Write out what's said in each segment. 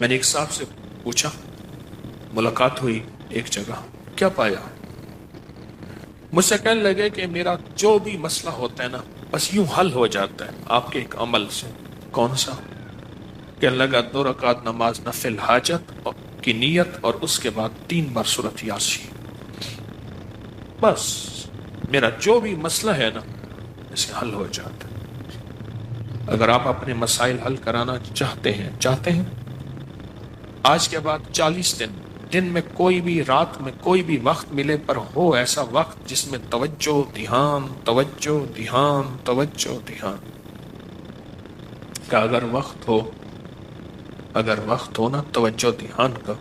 میں نے ایک صاحب سے پوچھا، ملاقات ہوئی ایک جگہ، کیا پایا؟ مجھ سے کہنے لگے کہ میرا جو بھی مسئلہ ہوتا ہے نا بس یوں حل ہو جاتا ہے آپ کے ایک عمل سے۔ کون سا؟ کہنے لگا 2 رکعت نماز نفل حاجت کی نیت اور اس کے بعد 3 بار سورۃ یاسین، بس میرا جو بھی مسئلہ ہے نا اسے حل ہو جاتا ہے۔ اگر آپ اپنے مسائل حل کرانا چاہتے ہیں آج کے بعد 40 دن میں کوئی بھی رات میں کوئی بھی وقت ملے پر ہو ایسا وقت جس میں توجہ دھیان توجہ دھیان توجہ دھیان کا اگر وقت ہو نا توجہ دھیان کا،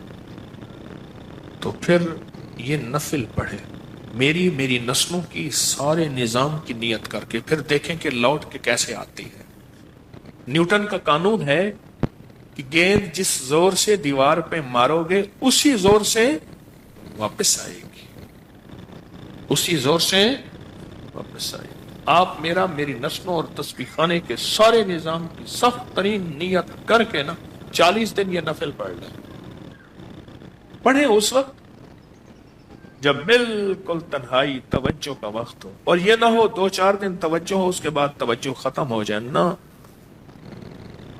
تو پھر یہ نفل پڑھے میری نسلوں کی سارے نظام کی نیت کر کے، پھر دیکھیں کہ لوٹ کے کیسے آتی ہے۔ نیوٹن کا قانون ہے کہ گیند جس زور سے دیوار پہ مارو گے اسی زور سے واپس آئے گی، اسی زور سے واپس آئے گی۔ آپ میری نسلوں اور تسبیح خانے کے سارے نظام کی سخت ترین نیت کر کے نا 40 دن یہ نفل پڑھ لیں، پڑھیں اس وقت جب بالکل تنہائی توجہ کا وقت ہو، اور یہ نہ ہو 2-4 دن توجہ ہو اس کے بعد توجہ ختم ہو جائے نا،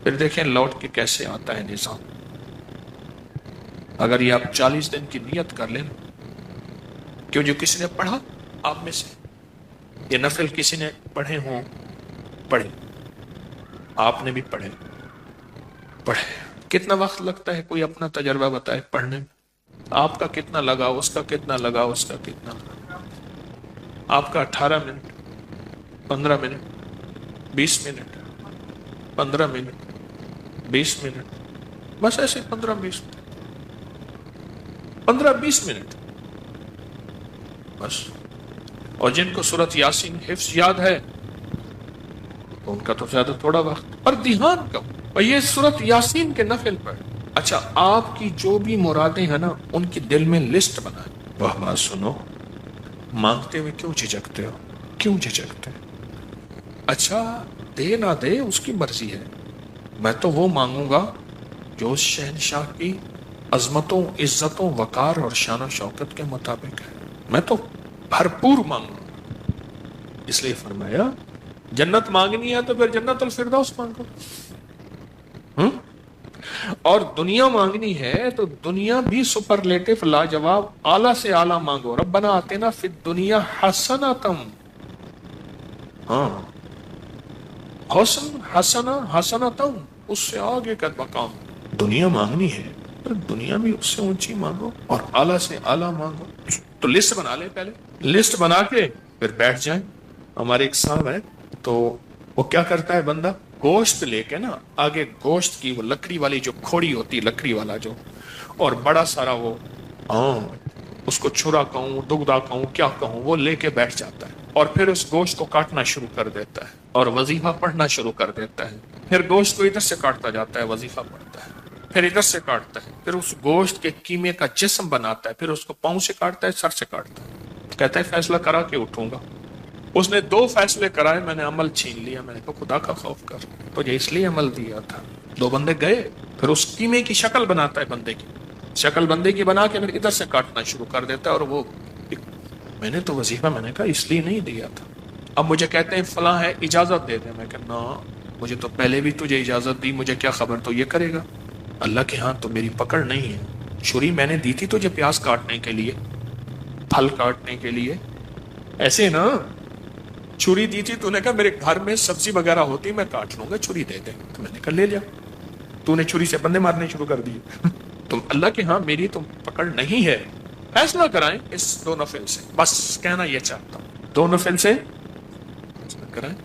پھر دیکھیں لوٹ کے کیسے آتا ہے نظام۔ اگر یہ آپ 40 دن کی نیت کر لیں، کیوں جو کسی نے پڑھا آپ میں سے یہ نفل کسی نے پڑھے ہوں، پڑھے، آپ نے بھی پڑھے، کتنا وقت لگتا ہے کوئی اپنا تجربہ بتائے پڑھنے میں؟ آپ کا کتنا لگا، اس کا کتنا لگا، اس کا کتنا لگا؟ آپ کا 18 minute, 15 minute, 20 minute, 15 minute, 20 minute, بس ایسے 15-20 منٹ بس۔ اور جن کو سورۃ یاسین حفظ یاد ہے تو ان کا تو زیادہ تھوڑا وقت، اور دھیان کا، اور یہ سورۃ یاسین کے نفل پر۔ اچھا، آپ کی جو بھی مرادیں ہیں نا ان کی دل میں لسٹ بنائیں۔ وہ بات سنو، مانگتے ہوئے کیوں جھجکتے ہو؟ کیوں جھجکتے ہیں؟ اچھا دے نہ دے اس کی مرضی ہے، میں تو وہ مانگوں گا جو اس شہنشاہ کی عظمتوں عزتوں وقار اور شان و شوکت کے مطابق ہے، میں تو بھرپور مانگوں گا۔ اس لیے فرمایا جنت مانگنی ہے تو پھر جنت الفردوس مانگو، اور دنیا مانگنی ہے تو دنیا بھی سپرلیٹو لاجواب اعلیٰ سے اعلیٰ مانگو۔ ربنا آتنا فی الدنیا حسنۃ، ہاں حسنۃ اس سے آگے کا مقام۔ دنیا مانگنی ہے پر دنیا بھی اس سے اونچی مانگو اور اعلیٰ سے اعلیٰ مانگو۔ تو لسٹ بنا لے، پہلے لسٹ بنا کے پھر بیٹھ جائیں۔ ہمارے ایک صاحب ہے تو وہ کیا کرتا ہے بندہ، گوشت لے کے نا آگے گوشت کی وہ لکڑی والی جو کھوڑی ہوتی، لکڑی والا جو، اور بڑا سارا وہ اس کو چھرا کہوں دگدا کہوں کیا کہوں، وہ لے کے بیٹھ جاتا ہے اور پھر اس گوشت کو کاٹنا شروع کر دیتا ہے اور وظیفہ پڑھنا شروع کر دیتا ہے۔ پھر گوشت کو ادھر سے کاٹتا جاتا ہے، وظیفہ پڑھتا ہے، پھر ادھر سے کاٹتا ہے، پھر اس گوشت کے کیمے کا جسم بناتا ہے، پھر اس کو پاؤں سے کاٹتا ہے، سر سے کاٹتا ہے، کہتا ہے فیصلہ کرا کے اٹھوں گا۔ اس نے 2 فیصلے کرائے، میں نے عمل چھین لیا، میں نے کہا خدا کا خوف کر، تجھے اس لیے عمل دیا تھا۔ 2 بندے گئے، پھر اس کیمے کی شکل بناتا ہے، بندے کی شکل بندے کی بنا کے پھر ادھر سے کاٹنا شروع کر دیتا ہے، اور وہ میں نے تو وظیفہ میں نے کہا اس لیے نہیں دیا تھا، اب مجھے کہتے ہیں فلاں ہے اجازت دے دیں، میں کہا نا مجھے تو پہلے بھی تجھے اجازت دی، مجھے کیا خبر تو یہ کرے گا؟ اللہ کے ہاں تو میری پکڑ نہیں ہے، چھری میں نے دی تھی تجھے پیاز کاٹنے کے لیے، پھل کاٹنے کے لیے، ایسے نا چھری دی تھی، تو نے کہا میرے گھر میں سبزی وغیرہ ہوتی میں کاٹ لوں گا، چھری دے دے، تو میں نے کہا لے لیا، تو نے چھری سے بندے مارنے شروع کر دیے۔ تو اللہ کے ہاں میری تو پکڑ نہیں ہے۔ فیصلہ کرائیں اس 2 نفل سے، بس کہنا یہ چاہتا ہوں، 2 نفل سے کرائیں۔